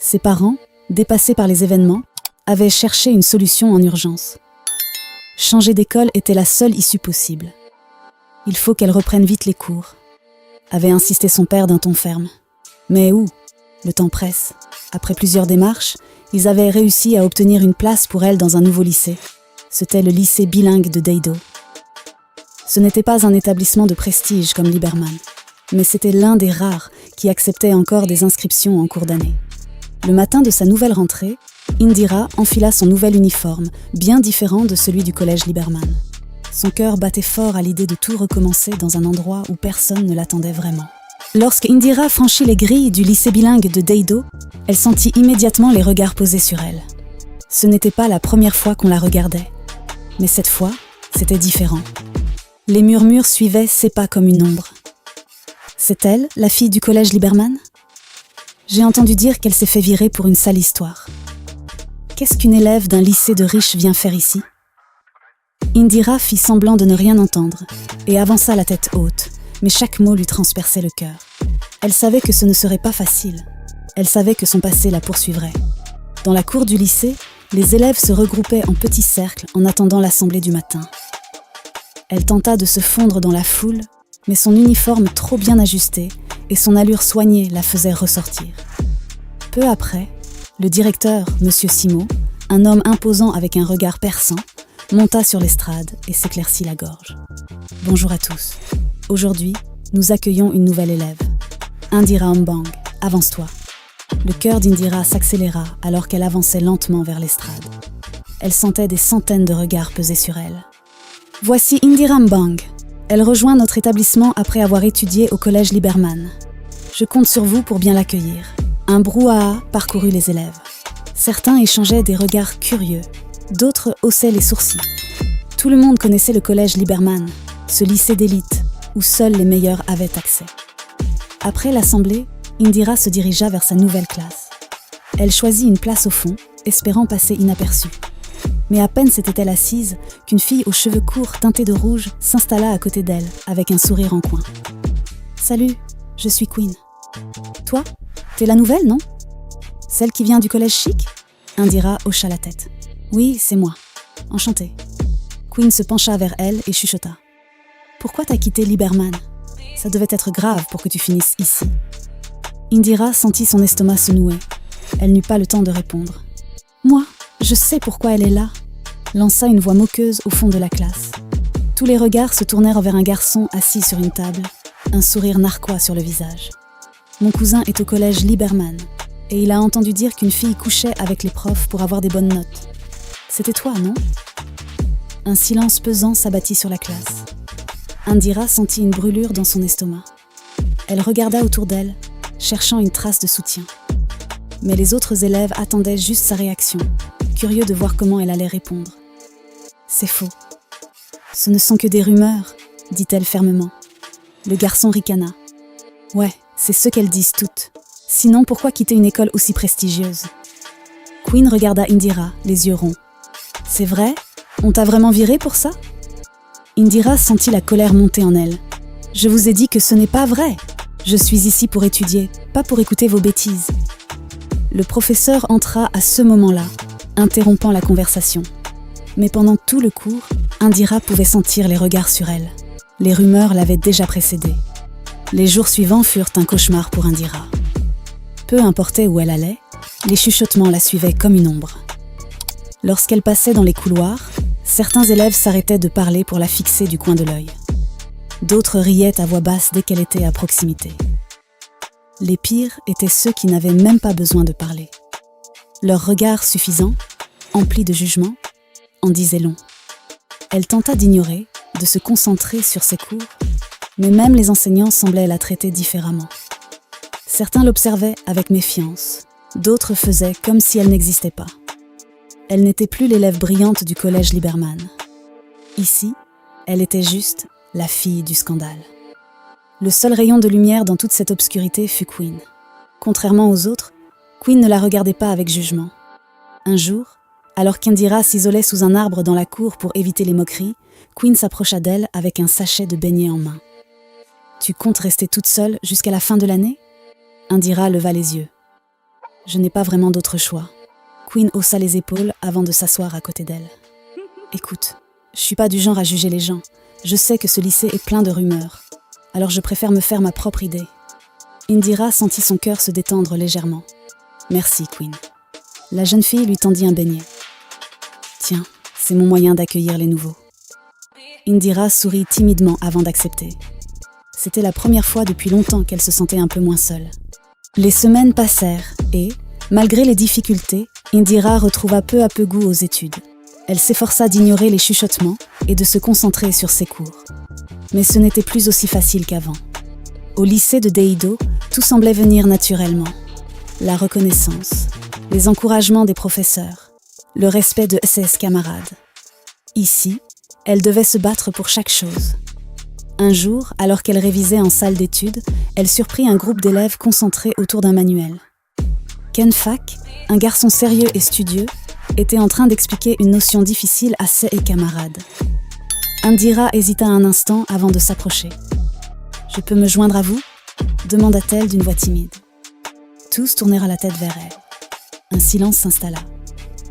Ses parents, dépassés par les événements, avaient cherché une solution en urgence. Changer d'école était la seule issue possible. Il faut qu'elle reprenne vite les cours, avait insisté son père d'un ton ferme. Mais où ? Le temps presse. Après plusieurs démarches, ils avaient réussi à obtenir une place pour elle dans un nouveau lycée. C'était le lycée bilingue de Deido. Ce n'était pas un établissement de prestige comme Liberman, mais c'était l'un des rares qui acceptait encore des inscriptions en cours d'année. Le matin de sa nouvelle rentrée, Indira enfila son nouvel uniforme, bien différent de celui du collège Liberman. Son cœur battait fort à l'idée de tout recommencer dans un endroit où personne ne l'attendait vraiment. Lorsque Indira franchit les grilles du lycée bilingue de Deido, elle sentit immédiatement les regards posés sur elle. Ce n'était pas la première fois qu'on la regardait, mais cette fois, c'était différent. Les murmures suivaient ses pas comme une ombre. C'est elle, la fille du collège Liberman ? J'ai entendu dire qu'elle s'est fait virer pour une sale histoire. Qu'est-ce qu'une élève d'un lycée de riches vient faire ici ? Indira fit semblant de ne rien entendre et avança la tête haute, mais chaque mot lui transperçait le cœur. Elle savait que ce ne serait pas facile. Elle savait que son passé la poursuivrait. Dans la cour du lycée, les élèves se regroupaient en petits cercles en attendant l'assemblée du matin. Elle tenta de se fondre dans la foule, mais son uniforme trop bien ajusté et son allure soignée la faisaient ressortir. Peu après, le directeur, M. Simo, un homme imposant avec un regard perçant, monta sur l'estrade et s'éclaircit la gorge. « Bonjour à tous. Aujourd'hui, nous accueillons une nouvelle élève. Indira Ambang, avance-toi. » Le cœur d'Indira s'accéléra alors qu'elle avançait lentement vers l'estrade. Elle sentait des centaines de regards peser sur elle. « Voici Indira Ambang. Elle rejoint notre établissement après avoir étudié au collège Liberman. Je compte sur vous pour bien l'accueillir. » Un brouhaha parcourut les élèves. Certains échangeaient des regards curieux, d'autres haussaient les sourcils. Tout le monde connaissait le collège Liberman, ce lycée d'élite où seuls les meilleurs avaient accès. Après l'assemblée, Indira se dirigea vers sa nouvelle classe. Elle choisit une place au fond, espérant passer inaperçue. Mais à peine s'était-elle assise qu'une fille aux cheveux courts teintés de rouge s'installa à côté d'elle, avec un sourire en coin. « Salut, je suis Queen. Toi ? T'es la nouvelle, non ? Celle qui vient du collège chic ?» Indira hocha la tête. « Oui, c'est moi. Enchantée. » Queen se pencha vers elle et chuchota. « Pourquoi t'as quitté Liberman ? Ça devait être grave pour que tu finisses ici. » Indira sentit son estomac se nouer. Elle n'eut pas le temps de répondre. « Moi, je sais pourquoi elle est là !» lança une voix moqueuse au fond de la classe. Tous les regards se tournèrent vers un garçon assis sur une table, un sourire narquois sur le visage. Mon cousin est au collège Liberman et il a entendu dire qu'une fille couchait avec les profs pour avoir des bonnes notes. C'était toi, non ? Un silence pesant s'abattit sur la classe. Indira sentit une brûlure dans son estomac. Elle regarda autour d'elle, cherchant une trace de soutien. Mais les autres élèves attendaient juste sa réaction, curieux de voir comment elle allait répondre. « C'est faux. Ce ne sont que des rumeurs, » dit-elle fermement. Le garçon ricana. « Ouais, c'est ce qu'elles disent toutes. Sinon, pourquoi quitter une école aussi prestigieuse ?» Queen regarda Indira, les yeux ronds. « C'est vrai ? On t'a vraiment virée pour ça ?» Indira sentit la colère monter en elle. « Je vous ai dit que ce n'est pas vrai. Je suis ici pour étudier, pas pour écouter vos bêtises. » Le professeur entra à ce moment-là, interrompant la conversation. Mais pendant tout le cours, Indira pouvait sentir les regards sur elle. Les rumeurs l'avaient déjà précédée. Les jours suivants furent un cauchemar pour Indira. Peu importait où elle allait, les chuchotements la suivaient comme une ombre. Lorsqu'elle passait dans les couloirs, certains élèves s'arrêtaient de parler pour la fixer du coin de l'œil. D'autres riaient à voix basse dès qu'elle était à proximité. Les pires étaient ceux qui n'avaient même pas besoin de parler. Leur regard suffisant, empli de jugement, en disait long. Elle tenta d'ignorer, de se concentrer sur ses cours, mais même les enseignants semblaient la traiter différemment. Certains l'observaient avec méfiance, d'autres faisaient comme si elle n'existait pas. Elle n'était plus l'élève brillante du collège Liberman. Ici, elle était juste la fille du scandale. Le seul rayon de lumière dans toute cette obscurité fut Queen. Contrairement aux autres, Queen ne la regardait pas avec jugement. Un jour, alors qu'Indira s'isolait sous un arbre dans la cour pour éviter les moqueries, Queen s'approcha d'elle avec un sachet de beignets en main. « Tu comptes rester toute seule jusqu'à la fin de l'année ?» Indira leva les yeux. Je n'ai pas vraiment d'autre choix. Quinn haussa les épaules avant de s'asseoir à côté d'elle. Écoute, je suis pas du genre à juger les gens. Je sais que ce lycée est plein de rumeurs. Alors je préfère me faire ma propre idée. Indira sentit son cœur se détendre légèrement. Merci, Quinn. La jeune fille lui tendit un beignet. Tiens, c'est mon moyen d'accueillir les nouveaux. Indira sourit timidement avant d'accepter. C'était la première fois depuis longtemps qu'elle se sentait un peu moins seule. Les semaines passèrent et, malgré les difficultés, Indira retrouva peu à peu goût aux études. Elle s'efforça d'ignorer les chuchotements et de se concentrer sur ses cours. Mais ce n'était plus aussi facile qu'avant. Au lycée de Deido, tout semblait venir naturellement. La reconnaissance, les encouragements des professeurs, le respect de ses camarades. Ici, elle devait se battre pour chaque chose. Un jour, alors qu'elle révisait en salle d'études, elle surprit un groupe d'élèves concentrés autour d'un manuel. Ken Fak, un garçon sérieux et studieux, était en train d'expliquer une notion difficile à ses camarades. Indira hésita un instant avant de s'approcher. « Je peux me joindre à vous ?» demanda-t-elle d'une voix timide. Tous tournèrent la tête vers elle. Un silence s'installa.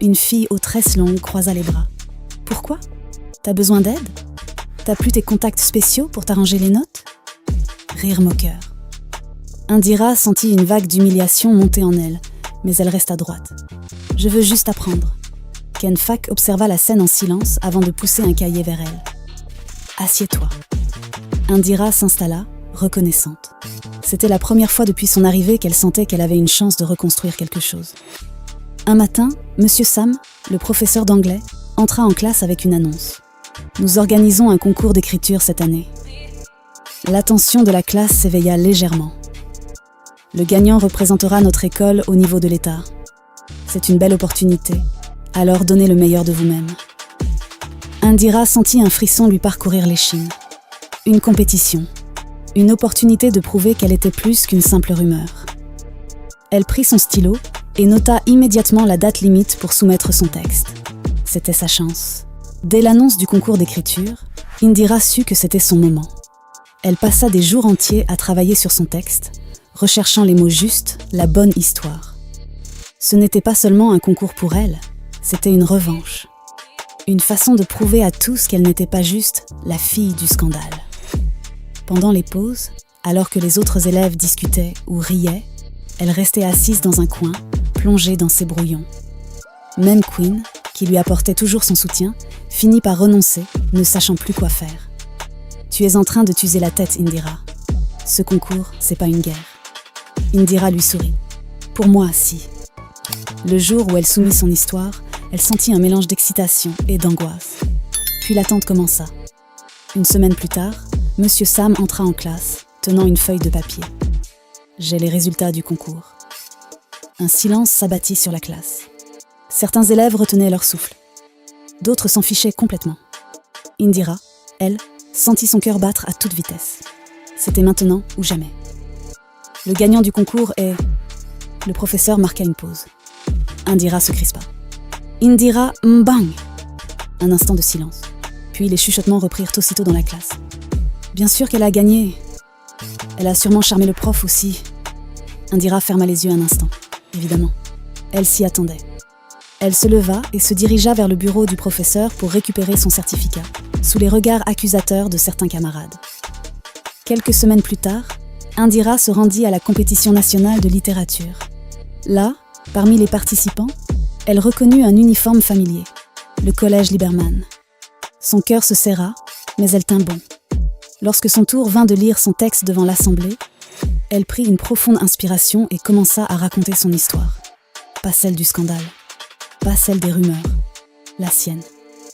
Une fille aux tresses longues croisa les bras. « Pourquoi ? T'as besoin d'aide ? T'as plus tes contacts spéciaux pour t'arranger les notes ?» Rire moqueur. Indira sentit une vague d'humiliation monter en elle, mais elle resta droite. « Je veux juste apprendre. » Ken Fak observa la scène en silence avant de pousser un cahier vers elle. « Assieds-toi. » Indira s'installa, reconnaissante. C'était la première fois depuis son arrivée qu'elle sentait qu'elle avait une chance de reconstruire quelque chose. Un matin, Monsieur Sam, le professeur d'anglais, entra en classe avec une annonce. « Nous organisons un concours d'écriture cette année. » L'attention de la classe s'éveilla légèrement. « Le gagnant représentera notre école au niveau de l'État. C'est une belle opportunité, alors donnez le meilleur de vous-même. » Indira sentit un frisson lui parcourir l'échine. Une compétition. Une opportunité de prouver qu'elle était plus qu'une simple rumeur. Elle prit son stylo et nota immédiatement la date limite pour soumettre son texte. C'était sa chance. Dès l'annonce du concours d'écriture, Indira sut que c'était son moment. Elle passa des jours entiers à travailler sur son texte, recherchant les mots justes, la bonne histoire. Ce n'était pas seulement un concours pour elle, c'était une revanche. Une façon de prouver à tous qu'elle n'était pas juste la fille du scandale. Pendant les pauses, alors que les autres élèves discutaient ou riaient, elle restait assise dans un coin, plongée dans ses brouillons. Même Quinn, qui lui apportait toujours son soutien, finit par renoncer, ne sachant plus quoi faire. « Tu es en train de t'user la tête, Indira. Ce concours, c'est pas une guerre. » Indira lui sourit. « Pour moi, si. » Le jour où elle soumit son histoire, elle sentit un mélange d'excitation et d'angoisse. Puis l'attente commença. Une semaine plus tard, Monsieur Sam entra en classe, tenant une feuille de papier. « J'ai les résultats du concours. » Un silence s'abattit sur la classe. Certains élèves retenaient leur souffle. D'autres s'en fichaient complètement. Indira, elle, sentit son cœur battre à toute vitesse. C'était maintenant ou jamais. Le gagnant du concours est... Le professeur marqua une pause. Indira se crispa. Indira Mbang. Un instant de silence. Puis les chuchotements reprirent aussitôt dans la classe. Bien sûr qu'elle a gagné. Elle a sûrement charmé le prof aussi. Indira ferma les yeux un instant. Évidemment. Elle s'y attendait. Elle se leva et se dirigea vers le bureau du professeur pour récupérer son certificat, sous les regards accusateurs de certains camarades. Quelques semaines plus tard, Indira se rendit à la compétition nationale de littérature. Là, parmi les participants, elle reconnut un uniforme familier, le collège Liberman. Son cœur se serra, mais elle tint bon. Lorsque son tour vint de lire son texte devant l'assemblée, elle prit une profonde inspiration et commença à raconter son histoire. Pas celle du scandale, pas celle des rumeurs, la sienne.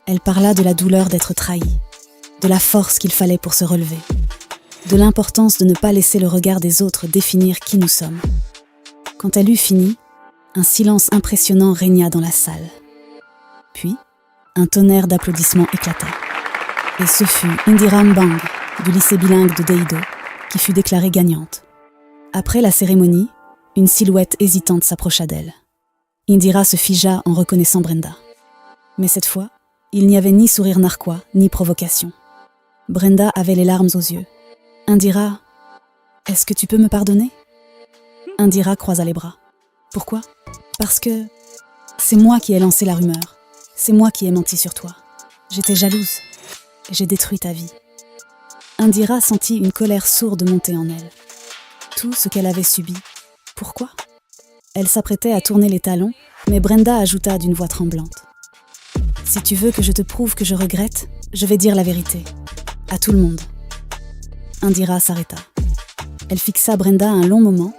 Elle parla de la douleur d'être trahie, de la force qu'il fallait pour se relever, de l'importance de ne pas laisser le regard des autres définir qui nous sommes. Quand elle eut fini, un silence impressionnant régna dans la salle. Puis, un tonnerre d'applaudissements éclata. Et ce fut Indira Mbang, du lycée bilingue de Deido, qui fut déclarée gagnante. Après la cérémonie, une silhouette hésitante s'approcha d'elle. Indira se figea en reconnaissant Brenda. Mais cette fois, il n'y avait ni sourire narquois, ni provocation. Brenda avait les larmes aux yeux. « Indira, est-ce que tu peux me pardonner ?» Indira croisa les bras. « Pourquoi? Parce que c'est moi qui ai lancé la rumeur. C'est moi qui ai menti sur toi. J'étais jalouse et j'ai détruit ta vie. Indira sentit une colère sourde monter en elle. Tout ce qu'elle avait subi. Pourquoi? Elle s'apprêtait à tourner les talons, mais Brenda ajouta d'une voix tremblante. Si tu veux que je te prouve que je regrette, je vais dire la vérité. À tout le monde. Indira s'arrêta. Elle fixa Brenda un long moment,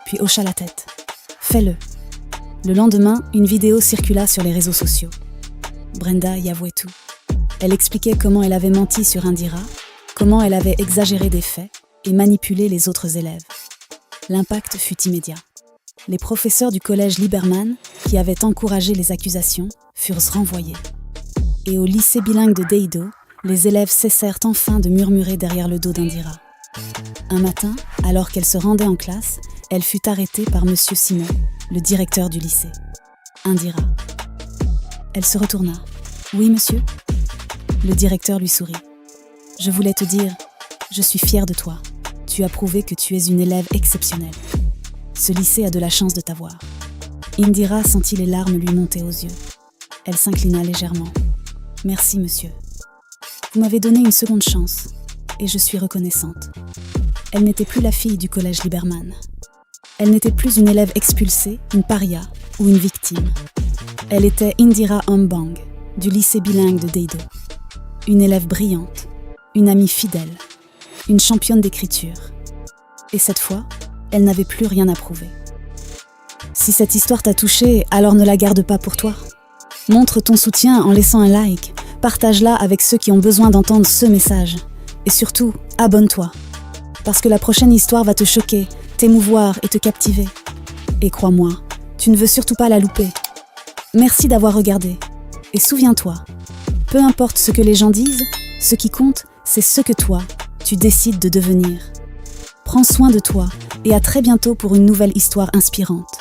puis hocha la tête. Fais-le. Le lendemain, une vidéo circula sur les réseaux sociaux. Brenda y avouait tout. Elle expliquait comment elle avait menti sur Indira, comment elle avait exagéré des faits et manipulé les autres élèves. L'impact fut immédiat. Les professeurs du collège Liberman, qui avaient encouragé les accusations, furent renvoyés. Et au lycée bilingue de Deido, les élèves cessèrent enfin de murmurer derrière le dos d'Indira. Un matin, alors qu'elle se rendait en classe, elle fut arrêtée par M. Simon, le directeur du lycée. Indira. Elle se retourna. « Oui, monsieur ?» Le directeur lui sourit. « Je voulais te dire, je suis fière de toi. Tu as prouvé que tu es une élève exceptionnelle. Ce lycée a de la chance de t'avoir. » Indira sentit les larmes lui monter aux yeux. Elle s'inclina légèrement. « Merci, monsieur. Vous m'avez donné une seconde chance, et je suis reconnaissante. » Elle n'était plus la fille du collège Liberman. Elle n'était plus une élève expulsée, une paria ou une victime. Elle était Indira Ambang, du lycée bilingue de Deido. Une élève brillante, une amie fidèle, une championne d'écriture. Et cette fois, elle n'avait plus rien à prouver. Si cette histoire t'a touchée, alors ne la garde pas pour toi. Montre ton soutien en laissant un like, partage-la avec ceux qui ont besoin d'entendre ce message. Et surtout, abonne-toi. Parce que la prochaine histoire va te choquer, t'émouvoir et te captiver. Et crois-moi, tu ne veux surtout pas la louper. Merci d'avoir regardé. Et souviens-toi, peu importe ce que les gens disent, ce qui compte, c'est ce que toi, tu décides de devenir. Prends soin de toi et à très bientôt pour une nouvelle histoire inspirante.